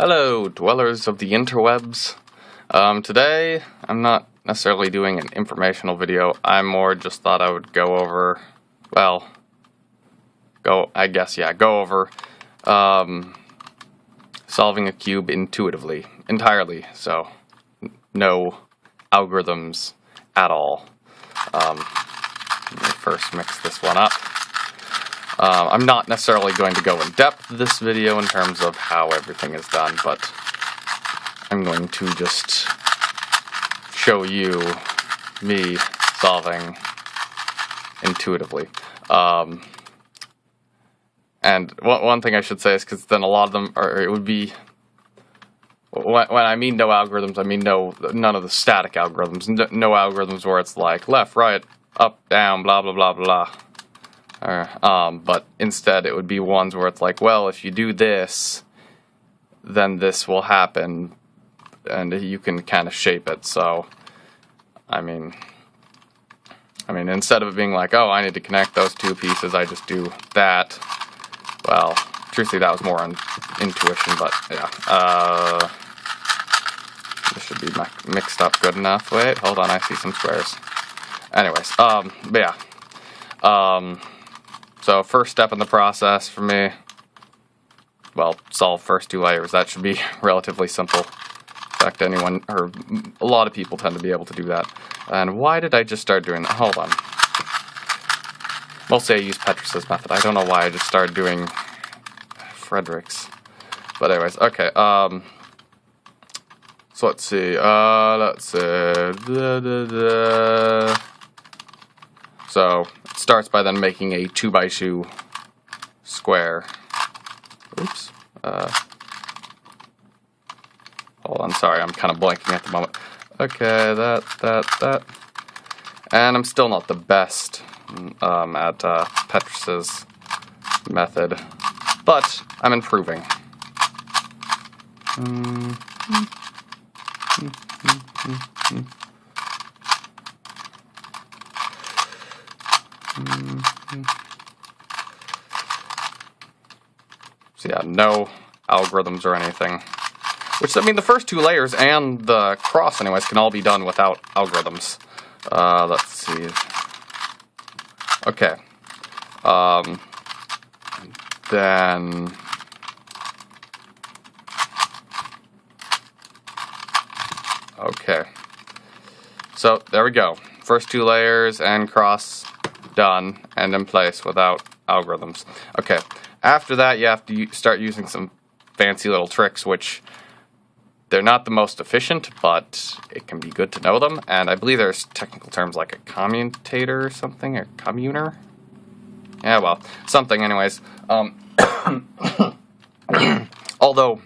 Hello, dwellers of the interwebs. Today, I'm not necessarily doing an informational video. I more just thought I would go over, go over solving a cube intuitively, entirely, so no algorithms at all. Let me first mix this one up. I'm not necessarily going to go in depth this video in terms of how everything is done, but I'm going to just show you me solving intuitively. And one thing I should say is because then a lot of them are, it would be, when I mean no algorithms, I mean none of the static algorithms, no algorithms where it's like left, right, up, down, blah, blah, blah, blah. But instead it would be ones where it's like, well, if you do this, then this will happen, and you can kind of shape it. So, I mean, instead of it being like, oh, I need to connect those two pieces, I just do that. Well, truthfully, that was more on intuition, but yeah. This should be mixed up good enough. Wait, hold on, I see some squares. Anyways, but yeah. So first step in the process for me, well, solve first two layers. That should be relatively simple. In fact, anyone, or a lot of people tend to be able to do that. And why did I just start doing that? Hold on. Mostly I use Petrus's method. I don't know why I just started doing Frederick's. But anyways, okay. So let's see. So it starts by then making a 2x2 square. Oops. Hold on, sorry, I'm kind of blanking at the moment. Okay, that. And I'm still not the best at Petrus's method, but I'm improving. So yeah, no algorithms or anything. Which, I mean, the first two layers and the cross anyways can all be done without algorithms. Let's see. Okay. Then... Okay. So, there we go. First two layers and cross done and in place without algorithms. Okay. After that, you have to start using some fancy little tricks, which they're not the most efficient, but it can be good to know them. And I believe there's technical terms like a commutator or something, or commuter. Yeah, well, something anyways. Although,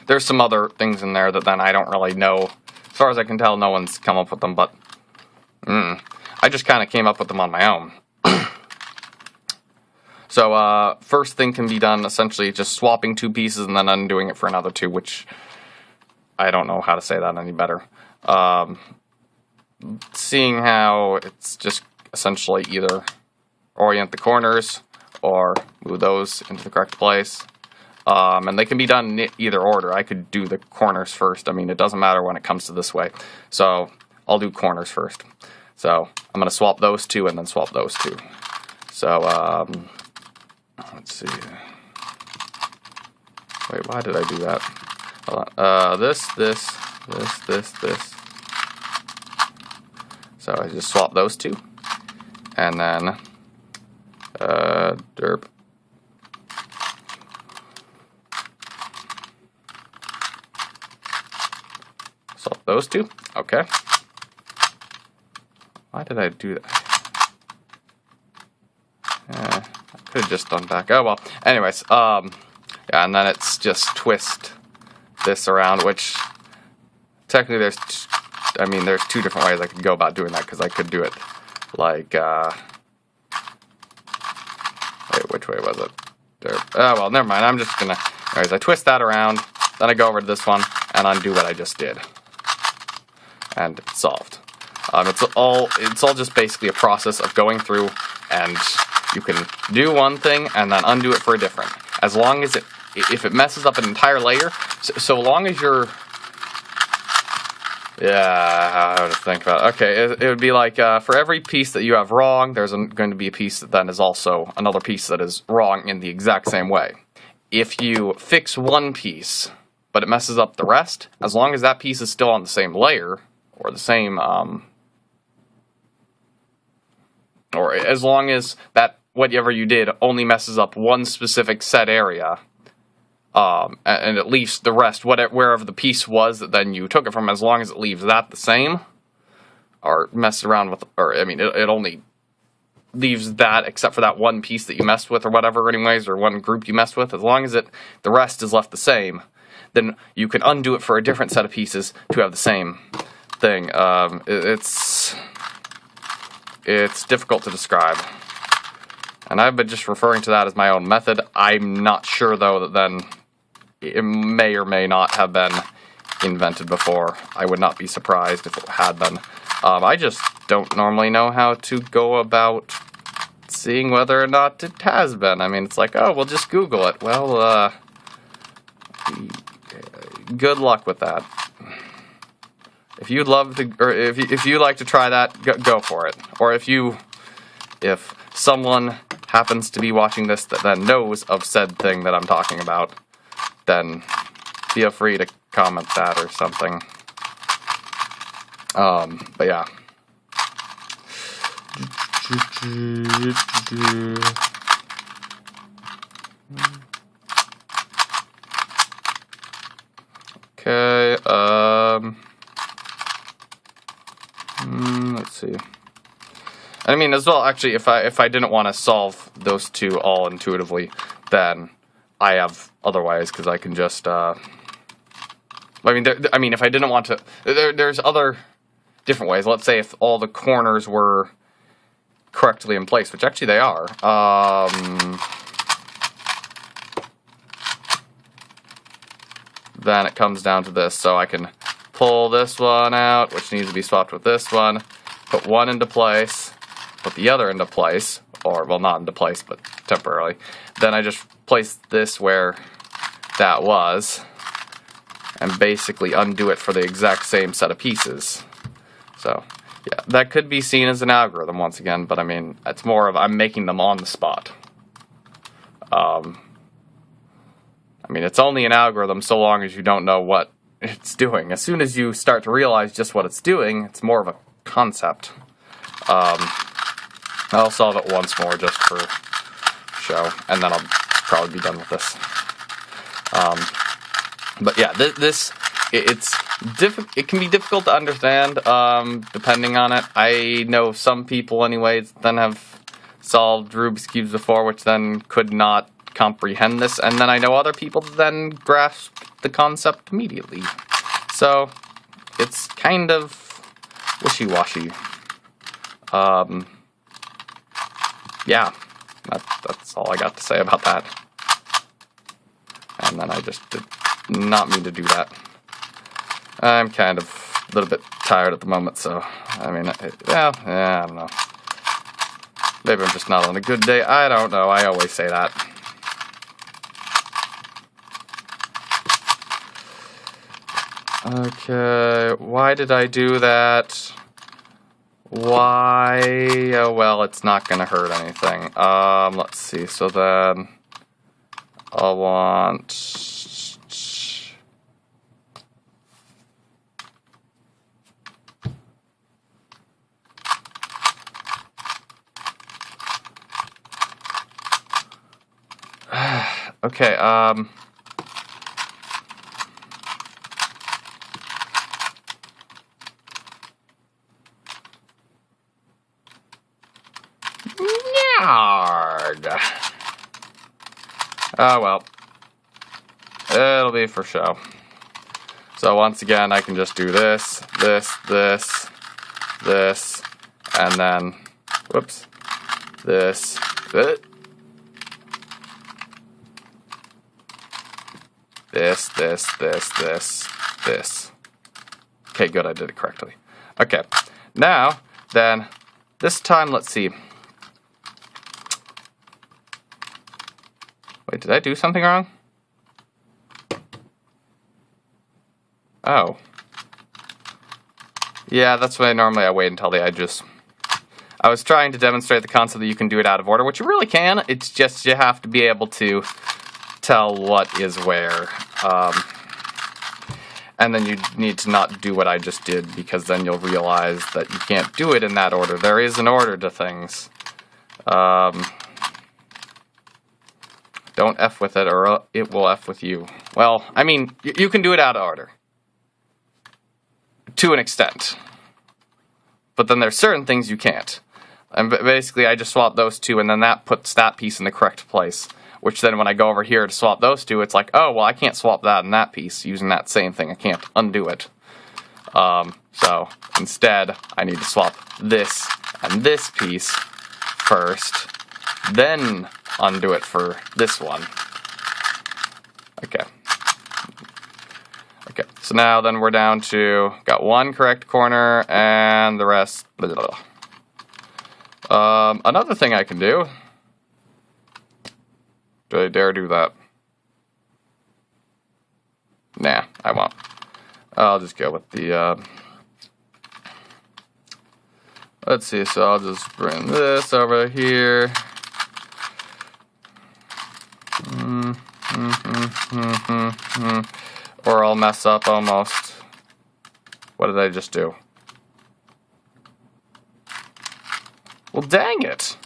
there's some other things in there that then I don't really know. As far as I can tell, no one's come up with them, but I just kind of came up with them on my own. So, first thing can be done, essentially, just swapping two pieces and then undoing it for another two, which I don't know how to say that any better. Seeing how it's just essentially either orient the corners or move those into the correct place. And they can be done in either order. I could do the corners first. I mean, it doesn't matter when it comes to this way. So, I'll do corners first. So, I'm going to swap those two and then swap those two. So, let's see. Wait, why did I do that? Hold on. This. So I just swap those two. And then, derp. Swap those two. Okay. Why did I do that? Could have just done back. Oh well. Anyways, yeah, and then it's just twist this around, which technically there's two different ways I could go about doing that, because I could do it like wait, which way was it? There. Oh well, never mind. I'm just gonna. Anyways, I twist that around, then I go over to this one and undo what I just did, and it's solved. It's all just basically a process of going through, and you can do one thing and then undo it for a different. As long as it if it messes up an entire layer, so long as you're... Yeah, I have to think about it. Okay, it would be like, for every piece that you have wrong, there's going to be a piece that then is also another piece that is wrong in the exact same way. If you fix one piece, but it messes up the rest, as long as that piece is still on the same layer, or the same, or as long as that, whatever you did, only messes up one specific set area, and it leaves the rest, wherever the piece was that then you took it from, as long as it leaves that the same, or messed around with, or, I mean, it only leaves that except for that one piece that you messed with or whatever anyways, or one group you messed with, as long as the rest is left the same, then you can undo it for a different set of pieces to have the same thing. It's difficult to describe. And I've been just referring to that as my own method. I'm not sure, though, that then it may or may not have been invented before. I would not be surprised if it had been. I just don't normally know how to go about seeing whether or not it has been. I mean, it's like, oh, we'll just Google it. Well, good luck with that. If you'd love to, or if you like to try that, go for it. Or if someone happens to be watching this that then knows of said thing that I'm talking about, then feel free to comment that or something. But yeah. Okay, let's see. I mean, as well, actually, if I didn't want to solve those two all intuitively, then I have other ways, because I can just, I mean, if I didn't want to, there's other different ways. Let's say if all the corners were correctly in place, which actually they are. Then it comes down to this, so I can pull this one out, which needs to be swapped with this one, put one into place, put the other into place, or, well, not into place, but temporarily. Then I just place this where that was, and basically undo it for the exact same set of pieces. So, yeah, that could be seen as an algorithm once again, but I mean, it's more of I'm making them on the spot. I mean, it's only an algorithm so long as you don't know what it's doing. As soon as you start to realize just what it's doing, it's more of a concept. I'll solve it once more just for show, and then I'll probably be done with this. But yeah, it can be difficult to understand, depending on it. I know some people, anyways, then have solved Rubik's Cubes before, which then could not comprehend this, and then I know other people then grasp the concept immediately. So, it's kind of wishy-washy. Yeah, that's all I got to say about that. And then I just did not mean to do that. I'm kind of a little bit tired at the moment, so, I mean, yeah, I don't know. Maybe I'm just not on a good day. I don't know. I always say that. Okay, why did I do that? Why? Oh, well, it's not going to hurt anything. Let's see. So then I'll want... Okay, oh, well. It'll be for show. So once again, I can just do this, this, and then, whoops, this. This. Okay, good, I did it correctly. Okay, now, then, this time, let's see. Wait, did I do something wrong? Oh. Yeah, that's why normally I wait until the edges. I was trying to demonstrate the concept that you can do it out of order, which you really can. It's just you have to be able to tell what is where. And then you need to not do what I just did, because then you'll realize that you can't do it in that order. There is an order to things. Don't F with it, or it will F with you. Well, I mean, you can do it out of order. To an extent. But then there's certain things you can't. And basically, I just swap those two, and then that puts that piece in the correct place. Which then, when I go over here to swap those two, it's like, oh, well, I can't swap that and that piece using that same thing. I can't undo it. So, instead, I need to swap this and this piece first, then undo it for this one. Okay. Okay, so now then we're down to, got one correct corner, and the rest, blah, blah, blah. Another thing I can do, do I dare do that? Nah, I won't. I'll just go with the, let's see, so I'll just bring this over here. Or I'll mess up almost. What did I just do? Well, dang it.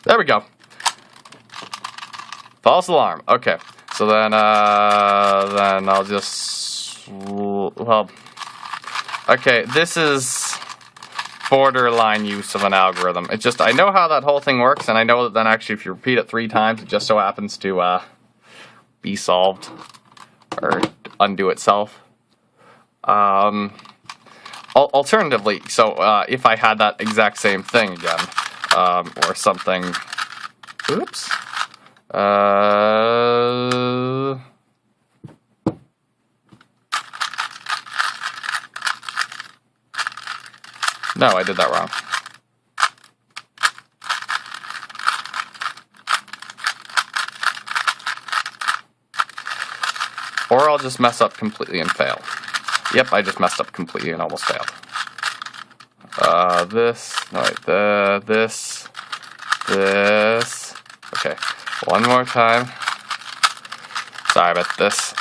There we go. False alarm. Okay. So then I'll just, well, okay, this is borderline use of an algorithm. It's just, I know how that whole thing works, and I know that then actually if you repeat it 3 times, it just so happens to be solved, or undo itself. Alternatively, so if I had that exact same thing again, or something, oops, no, I did that wrong. Or I'll just mess up completely and fail. Yep, I just messed up completely and almost failed. This. Okay, one more time. Sorry about this.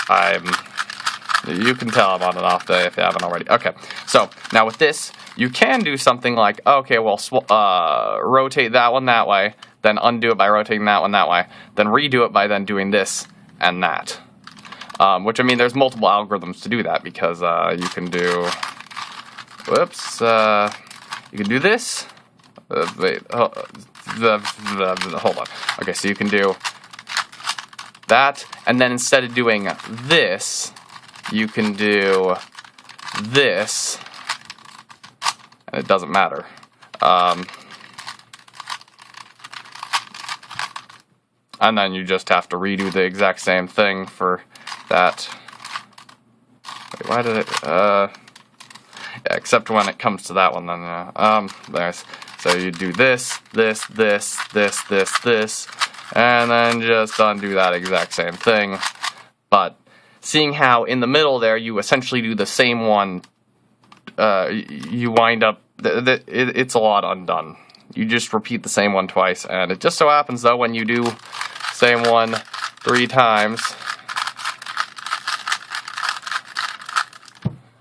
You can tell I'm on an off day if you haven't already. Okay, so now with this, you can do something like, okay, well, rotate that one that way, then undo it by rotating that one that way, then redo it by then doing this and that. Which, I mean, there's multiple algorithms to do that, because you can do, whoops, you can do this, wait, hold on, okay, so you can do that, and then instead of doing this, you can do this, and it doesn't matter. And then you just have to redo the exact same thing for that. Wait, why did it, yeah, except when it comes to that one, then, so you do this, and then just undo that exact same thing. But seeing how in the middle there you essentially do the same one, you wind up, it's a lot undone. You just repeat the same one twice, and it just so happens though when you do same one 3 times.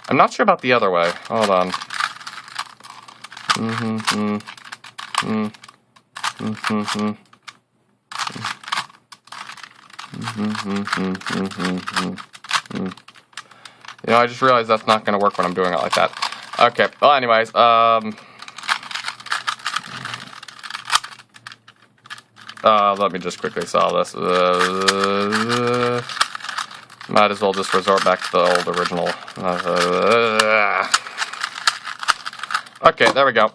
I'm not sure about the other way. Hold on. You know, I just realized that's not going to work when I'm doing it like that. Okay, well anyways, let me just quickly solve this. Might as well just resort back to the old original. Okay, there we go.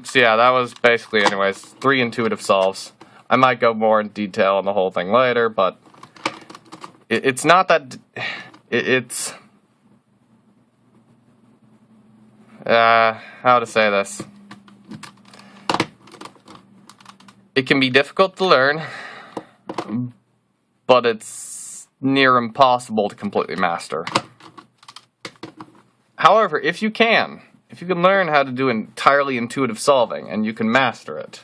So yeah, that was basically, anyways, 3 intuitive solves. I might go more in detail on the whole thing later, but it's not that, it's, how to say this? It can be difficult to learn, but it's near impossible to completely master. However, if you can learn how to do entirely intuitive solving, and you can master it,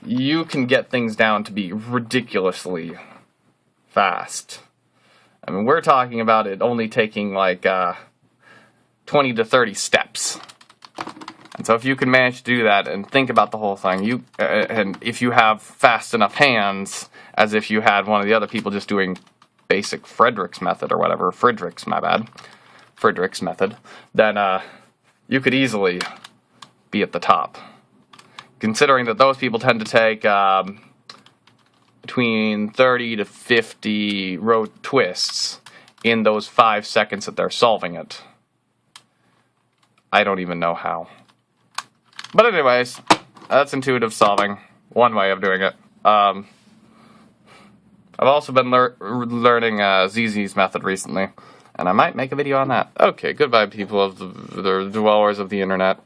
you can get things down to be ridiculously fast. I mean, we're talking about it only taking like 20 to 30 steps. And so if you can manage to do that and think about the whole thing, and if you have fast enough hands, as if you had one of the other people just doing basic Friedrichs method or whatever, Friedrichs method, then you could easily be at the top. Considering that those people tend to take between 30 to 50 road twists in those 5 seconds that they're solving it. I don't even know how. But anyways, that's intuitive solving. One way of doing it. I've also been learning ZZ's method recently, and I might make a video on that. Okay, goodbye people of the dwellers of the internet.